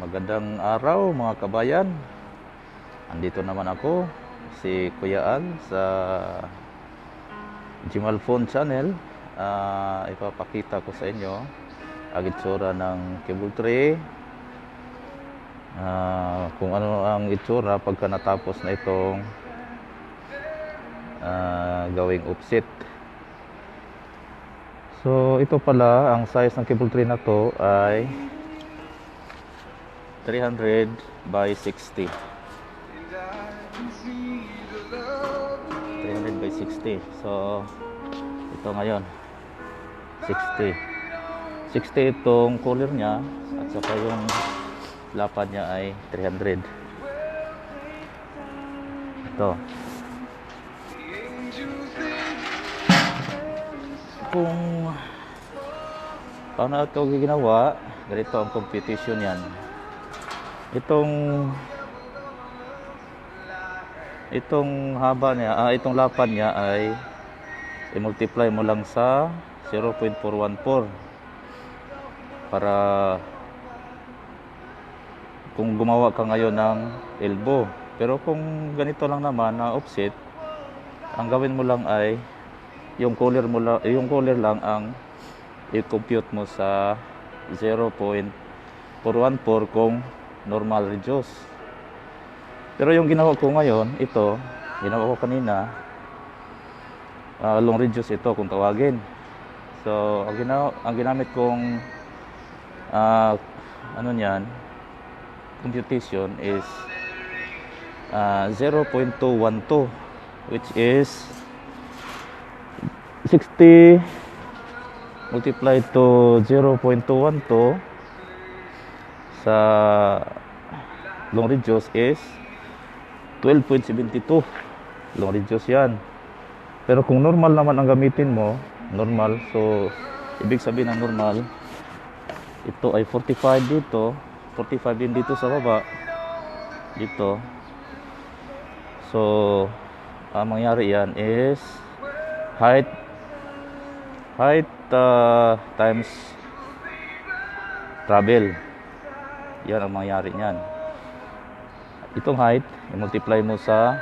Magandang araw mga kabayan. Andito naman ako, si Kuya Al sa Jimal Phone Channel. Ipapakita ko sa inyo ang itsura ng cable tray. Kung ano ang itsura pagka natapos na itong gawing offset. So ito pala, ang size ng cable tray na to ay 300 by 60. 300 by 60. So ito ngayon 60 itong color niya, at saka yung lapad niya ay 300. Ito, kung paano ito ginawa, ganito ang competition yan. Itong haba niya, itong lapad niya ay i-multiply mo lang sa 0.414 para kung gumawa ka ngayon ng elbow. Pero kung ganito lang naman na offset, ang gawin mo lang ay yung color lang ang i-compute mo sa 0.414 kung normal reduce. Pero yung ginawa ko ngayon, ginawa ko kanina, long reduce ito kung tawagin. So ang ginamit kong computation is 0.212, which is 60 multiplied to 0.212 sa long reduce is 12.72. long reduce yan. Pero kung normal naman ang gamitin mo, normal, so ibig sabihin ng normal, ito ay 45 dito, 45 din dito sa baba, dito. So ang mangyari yan is height times travel. Yan ang mangyari niyan. Itong height, i-multiply mo sa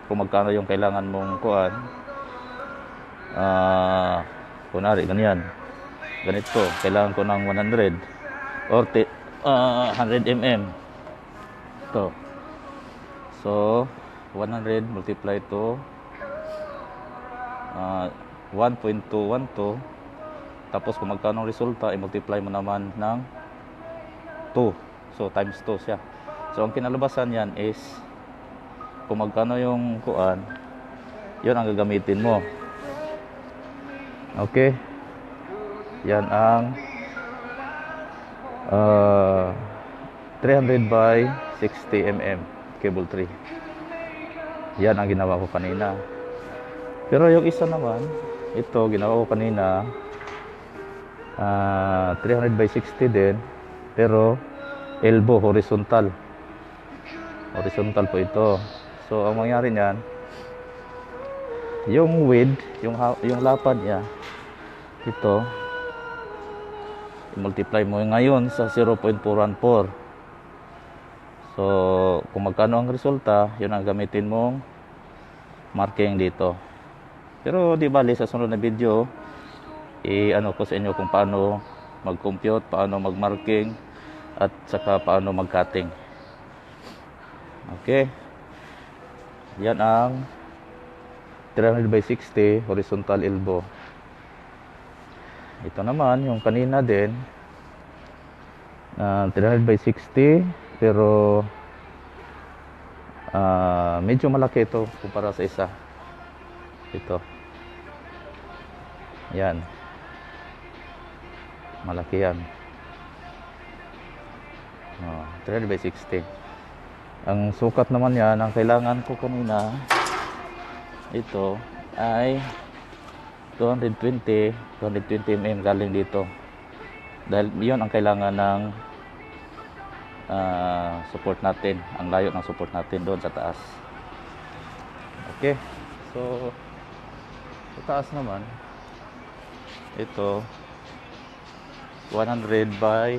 kung magkano yung kailangan mong kuan. Kunwari, ganito, kailangan ko ng 100 or 100 mm. Ito. So 100 multiply to 1.212. Tapos kung magkano ang resulta, i-multiply mo naman ng 2. So times 2 siya. So ang kinalabasan yan is kung magkano yung kuan, yun ang gagamitin mo. Okay, yan ang 300 by 60 mm cable tray. Yan ang ginawa ko kanina. Pero yung isa naman, ito ginawa ko kanina 300 by 60 din, pero elbow horizontal po ito. So ang mangyari niyan, yung width, yung lapad niya, ito i-multiply mo ngayon sa 0.414. So kung magkano ang resulta, yun ang gamitin mong marking dito. Pero di bali, sa sunod na video ko sa inyo kung paano mag-compute, paano mag-marking, at saka paano mag-cutting. Okay, yan ang 300 by 60 horizontal elbow. Ito naman yung kanina din, 300 by 60, pero medyo malaki ito kumpara sa isa. Ito, yan, malaki yan. 300 by 60. Ang sukat naman yan, ang kailangan ko kanina, ito ay 220 mm galing dito. Dahil yun ang kailangan ng support natin, ang layo ng support natin doon sa taas. Okay, so sa taas naman, ito 100 by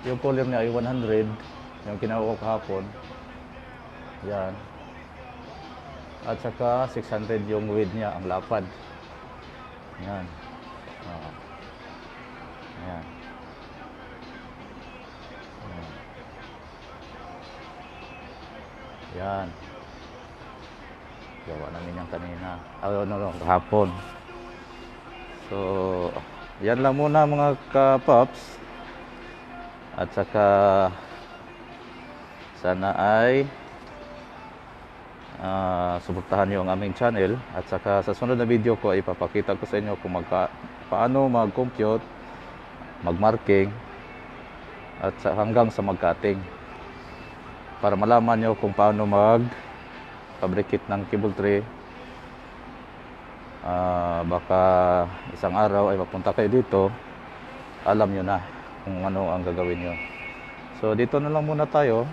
Yung cooler niya ay 100, yung kinuha ko kahapon. Yan. At saka 600 yung width niya, ang lapad. Yan. Oh. Yan. Yan. Gawa namin yan kanina. Kahapon. So, yan lang muna mga ka-pops. At saka, sana ay suportahan nyo ang aming channel. At saka sa sunod na video ko ay ipapakita ko sa inyo kung paano mag-compute, mag-marking, at hanggang sa mag-cutting. Para malaman nyo kung paano mag-fabricate ng cable tray. Baka isang araw ay mapunta kayo dito, alam nyo na kung ano ang gagawin nyo. So dito na lang muna tayo.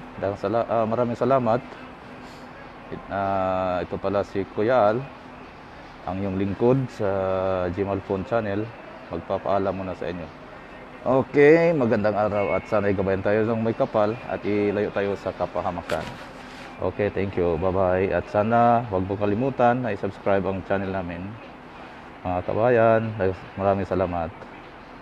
Maraming salamat. Ito pala si Kuya Al, ang iyong lingkod sa Jimal Phone Channel. Magpapaalam muna sa inyo. Okay, magandang araw at sana'y gabayan tayo ng may kapal at ilayo tayo sa kapahamakan. Okay, thank you. Bye-bye. At sana huwag mo kalimutan na i-subscribe ang channel namin. Mga kabayan, maraming salamat.